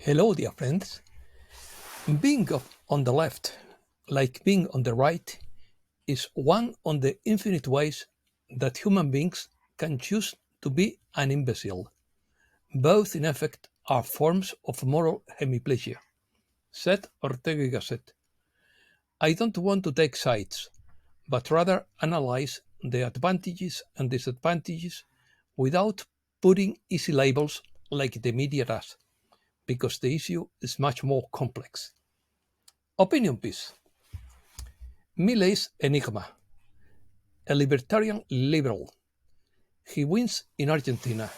Hello, dear friends. Being on the left, like being on the right, is one of the infinite ways that human beings can choose to be an imbecile. Both, in effect, are forms of moral hemiplegia, said Ortega y Gasset. I don't want to take sides, but rather analyze the advantages and disadvantages without putting easy labels like the media does, because the issue is much more complex. Opinion piece. Milei's Enigma, a libertarian liberal. He wins in Argentina.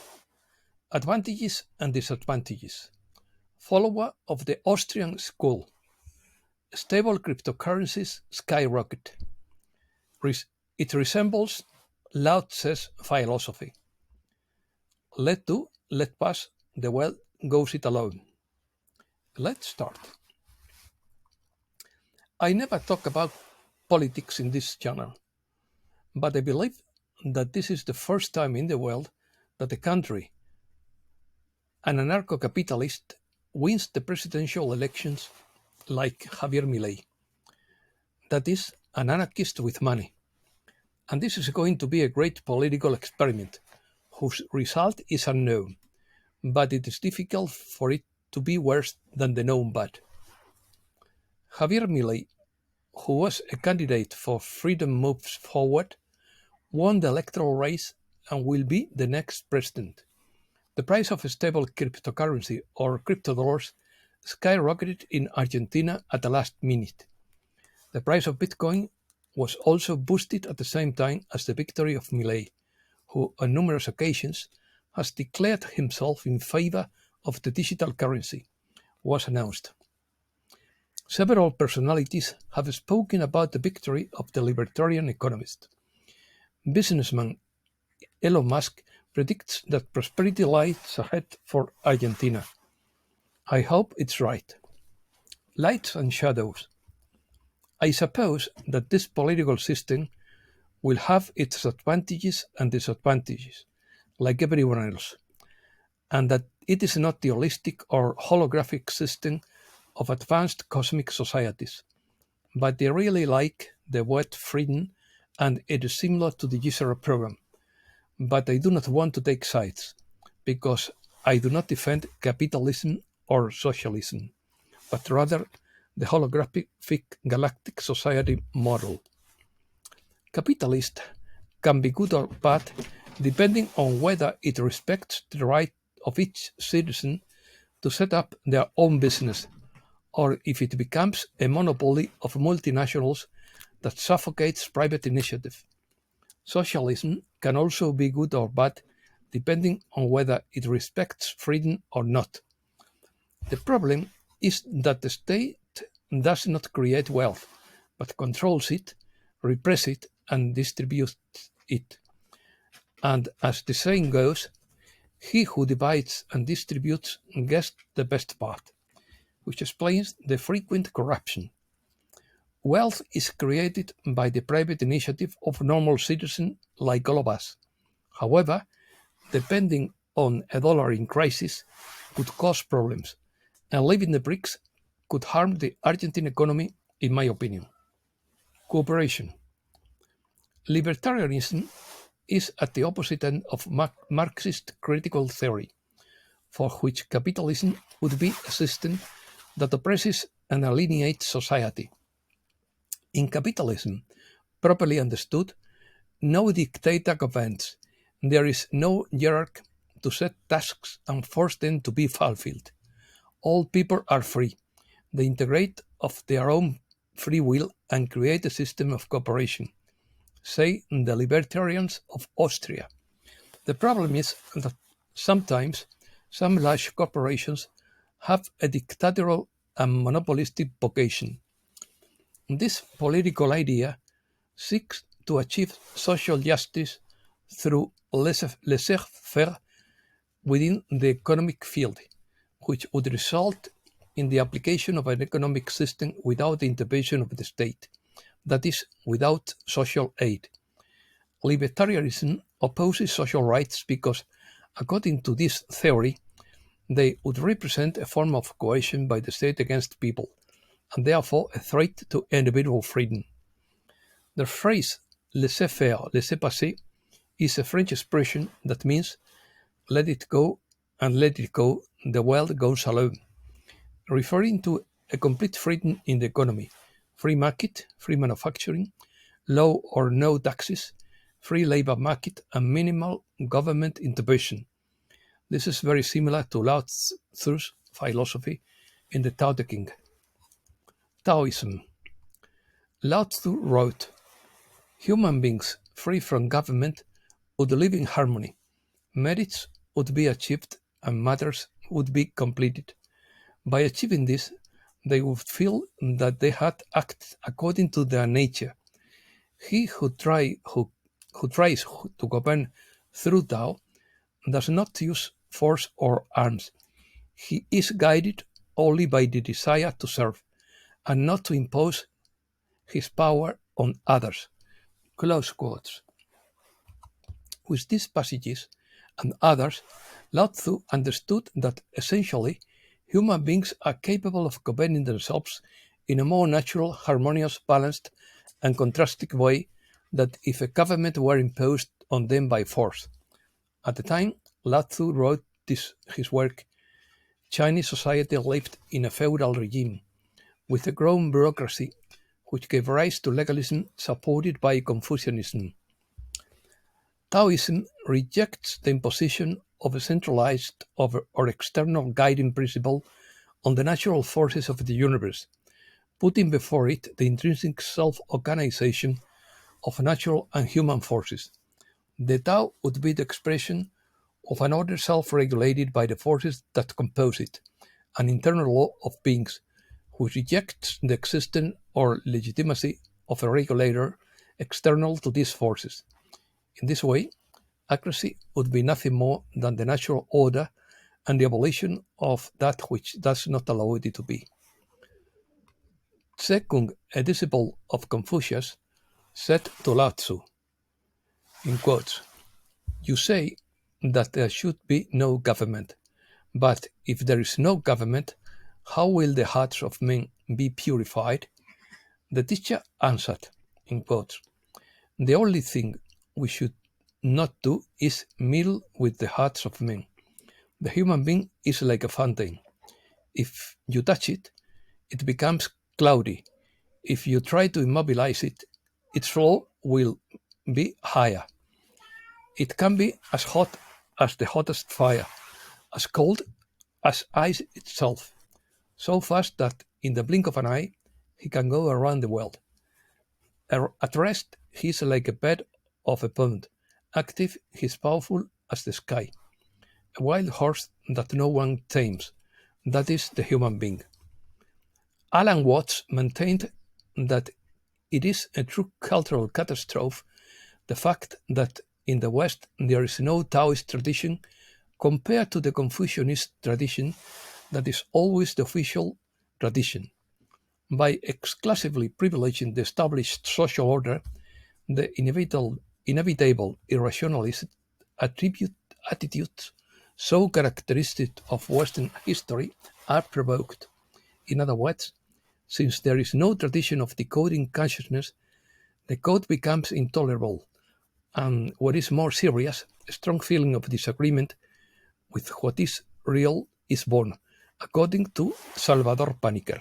Advantages and disadvantages. Follower of the Austrian school. Stable cryptocurrencies skyrocket. It resembles Lao Tse's philosophy. Let do, let pass, the well goes it alone. Let's start. I never talk about politics in this channel, but I believe that this is the first time in the world that a country, an anarcho-capitalist, wins the presidential elections like Javier Milei. That is, an anarchist with money. And this is going to be a great political experiment, whose result is unknown, but it is difficult for it to be worse than the known bad. Javier Milei, who was a candidate for Freedom Moves Forward, won the electoral race and will be the next president. The price of a stable cryptocurrency or cryptodollars skyrocketed in Argentina at the last minute. The price of Bitcoin was also boosted at the same time as the victory of Milei, who on numerous occasions has declared himself in favor of the digital currency, was announced. Several personalities have spoken about the victory of the libertarian economist. Businessman Elon Musk predicts that prosperity lies ahead for Argentina. I hope it's right. Lights and shadows. I suppose that this political system will have its advantages and disadvantages, like everyone else, and that it is not the holistic or holographic system of advanced cosmic societies, but they really like the word freedom, and it is similar to the user program. But I do not want to take sides, because I do not defend capitalism or socialism, but rather the holographic galactic society model. Capitalist can be good or bad depending on whether it respects the right of each citizen to set up their own business, or if it becomes a monopoly of multinationals that suffocates private initiative. Socialism can also be good or bad depending on whether it respects freedom or not. The problem is that the state does not create wealth, but controls it, represses it, and distributes it. And as the saying goes, he who divides and distributes gets the best part, which explains the frequent corruption. Wealth is created by the private initiative of normal citizens like all of us. However, depending on a dollar in crisis could cause problems, and leaving the BRICS could harm the Argentine economy, in my opinion. Cooperation. Libertarianism is at the opposite end of Marxist critical theory, for which capitalism would be a system that oppresses and alienates society. In capitalism, properly understood, no dictator governs. There is no hierarchy to set tasks and force them to be fulfilled. All people are free. They integrate of their own free will and create a system of cooperation, say the libertarians of Austria. The problem is that sometimes some large corporations have a dictatorial and monopolistic vocation. This political idea seeks to achieve social justice through laissez-faire within the economic field, which would result in the application of an economic system without the intervention of the state, that is, without social aid. Libertarianism opposes social rights because, according to this theory, They would represent a form of coercion by the state against people, and therefore a threat to individual freedom. The phrase laissez-faire, laissez-passer is a French expression that means let it go and let it go, the world goes alone, referring to a complete freedom in the economy, free market, free manufacturing, low or no taxes, free labor market, and minimal government intervention. This is very similar to Lao Tse's philosophy in the Tao Te Ching. Taoism. Lao Tse wrote, human beings free from government would live in harmony, merits would be achieved, and matters would be completed. By achieving this, they would feel that they had acted according to their nature. He who tries to govern through Tao does not use force or arms. He is guided only by the desire to serve, and not to impose his power on others. Close quotes. With these passages and others, Lao Tse understood that essentially human beings are capable of governing themselves in a more natural, harmonious, balanced, and contrasting way than if a government were imposed on them by force. At the time Lao Tse wrote his work, Chinese society lived in a feudal regime, with a growing bureaucracy which gave rise to legalism supported by Confucianism. Taoism rejects the imposition of a centralized or external guiding principle on the natural forces of the universe, putting before it the intrinsic self-organization of natural and human forces. The Tao would be the expression of an order self-regulated by the forces that compose it, an internal law of beings, which rejects the existence or legitimacy of a regulator external to these forces. In this way, accuracy would be nothing more than the natural order and the abolition of that which does not allow it to be. Tse Kung, a disciple of Confucius, said to Lao Tse, in quotes, "You say that there should be no government, but if there is no government, how will the hearts of men be purified?" The teacher answered, in quotes, "The only thing we should not do is meddle with the hearts of men. The human being is like a fountain. If you touch it, it becomes cloudy. If you try to immobilize it, its flow will be higher. It can be as hot as the hottest fire, as cold as ice itself, so fast that in the blink of an eye he can go around the world. At rest he is like a bed of a pond, active he is powerful as the sky, a wild horse that no one tames, that is the human being." Alan Watts maintained that it is a true cultural catastrophe, the fact that in the West there is no Taoist tradition compared to the Confucianist tradition that is always the official tradition. By exclusively privileging the established social order, the inevitable irrationalist attitudes so characteristic of Western history are provoked. In other words, since there is no tradition of decoding consciousness, the code becomes intolerable, and what is more serious, a strong feeling of disagreement with what is real is born, according to Salvador Paniker.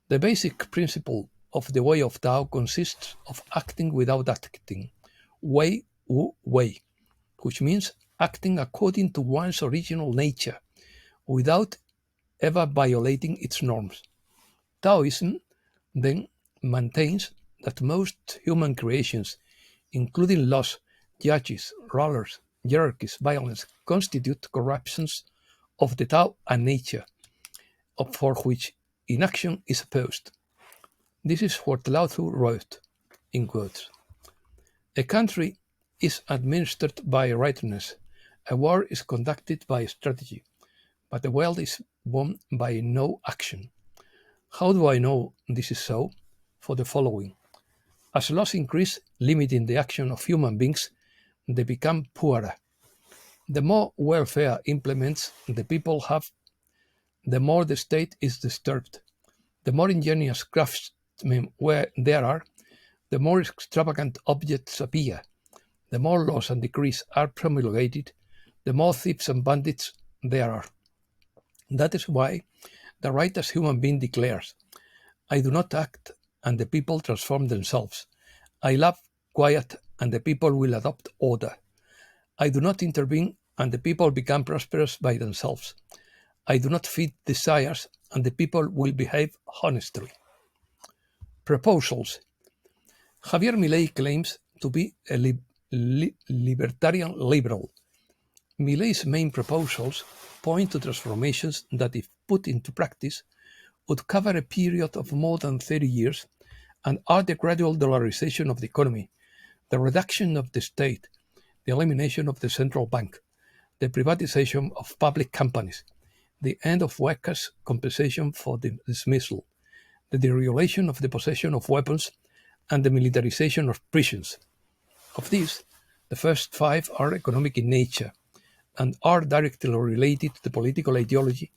The basic principle of the way of Tao consists of acting without acting, wei wu wei, which means acting according to one's original nature, without ever violating its norms. Taoism, then, maintains that most human creations, including laws, judges, rulers, hierarchies, violence, constitute corruptions of the Tao and nature, for which inaction is opposed. This is what Lao Tse wrote, in quotes, "A country is administered by rightness, a war is conducted by strategy, but the world is won by no action. How do I know this is so? For the following. As laws increase, limiting the action of human beings, they become poorer. The more welfare implements the people have, the more the state is disturbed. The more ingenious craftsmen where there are, the more extravagant objects appear. The more laws and decrees are promulgated, the more thieves and bandits there are. That is why the righteous human being declares, I do not act, and the people transform themselves. I love quiet, and the people will adopt order. I do not intervene, and the people become prosperous by themselves. I do not feed desires, and the people will behave honestly. Proposals. Javier Milei claims to be a libertarian liberal. Milei's main proposals point to transformations that, if put into practice, would cover a period of more than 30 years and are the gradual dollarization of the economy, the reduction of the state, the elimination of the central bank, the privatization of public companies, the end of workers' compensation for the dismissal, the deregulation of the possession of weapons, and the militarization of prisons. Of these, the first 5 are economic in nature and are directly related to the political ideology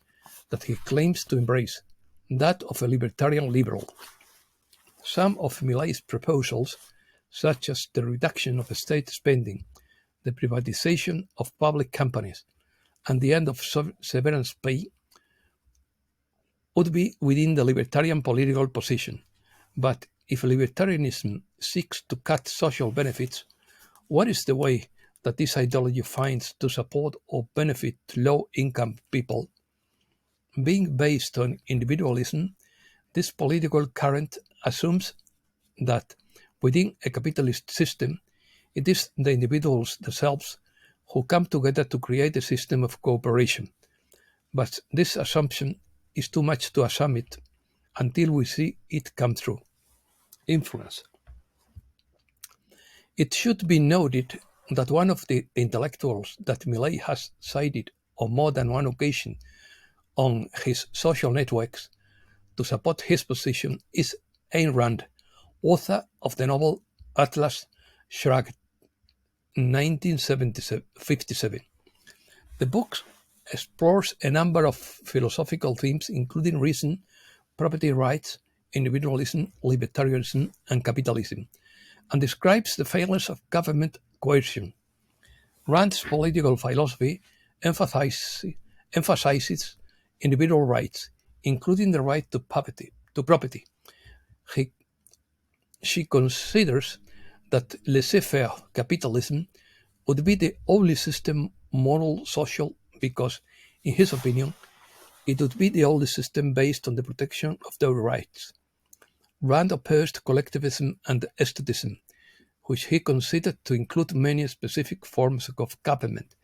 that he claims to embrace, that of a libertarian liberal. Some of Milei's proposals, such as the reduction of state spending, the privatization of public companies, and the end of severance pay, would be within the libertarian political position. But if libertarianism seeks to cut social benefits, what is the way that this ideology finds to support or benefit low-income people? Being based on individualism, this political current assumes that within a capitalist system, it is the individuals themselves who come together to create a system of cooperation. But this assumption is too much to assume it until we see it come true. Influence. It should be noted that one of the intellectuals that Milei has cited on more than one occasion on his social networks to support his position is Ayn Rand, author of the novel Atlas Shrugged, 1957. The book explores a number of philosophical themes, including reason, property rights, individualism, libertarianism, and capitalism, and describes the failures of government coercion. Rand's political philosophy emphasizes individual rights, including the right to property. She considers that laissez-faire capitalism would be the only system moral social because, in his opinion, it would be the only system based on the protection of their rights. Rand opposed collectivism and aestheticism, which he considered to include many specific forms of government,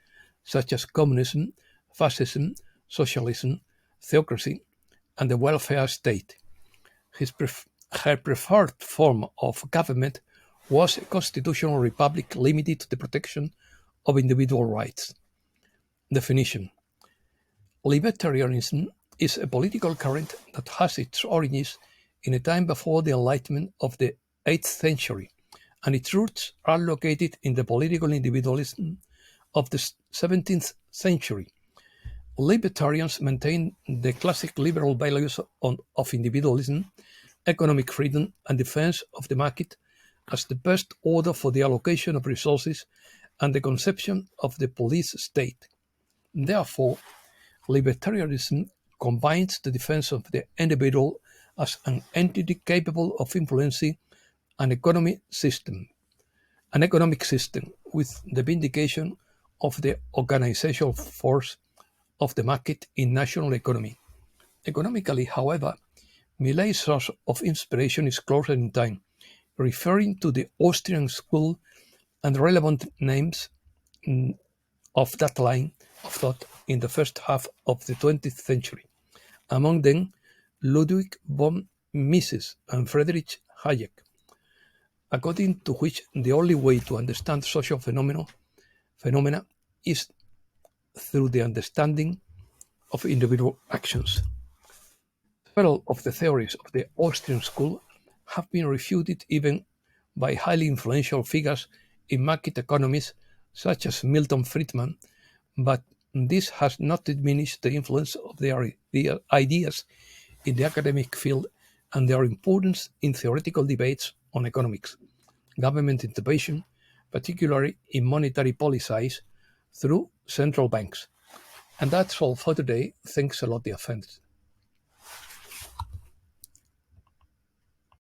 such as communism, fascism, socialism, theocracy, and the welfare state. Her preferred form of government was a constitutional republic limited to the protection of individual rights. Definition. Libertarianism is a political current that has its origins in a time before the Enlightenment of the 8th century, and its roots are located in the political individualism of the 17th century. Libertarians maintain the classic liberal values of individualism, economic freedom, and defense of the market as the best order for the allocation of resources and the conception of the police state. Therefore, libertarianism combines the defense of the individual as an entity capable of influencing an economic system with the vindication of the organizational force of the market in national economy. Economically, however, Milei's source of inspiration is closer in time, referring to the Austrian school and relevant names of that line of thought in the first half of the 20th century, among them Ludwig von Mises and Friedrich Hayek, according to which the only way to understand social phenomena is through the understanding of individual actions. Several of the theories of the Austrian school have been refuted even by highly influential figures in market economies such as Milton Friedman, but this has not diminished the influence of their ideas in the academic field and their importance in theoretical debates on economics, government intervention, particularly in monetary policies through central banks. And that's all for today. Thanks a lot, dear friends.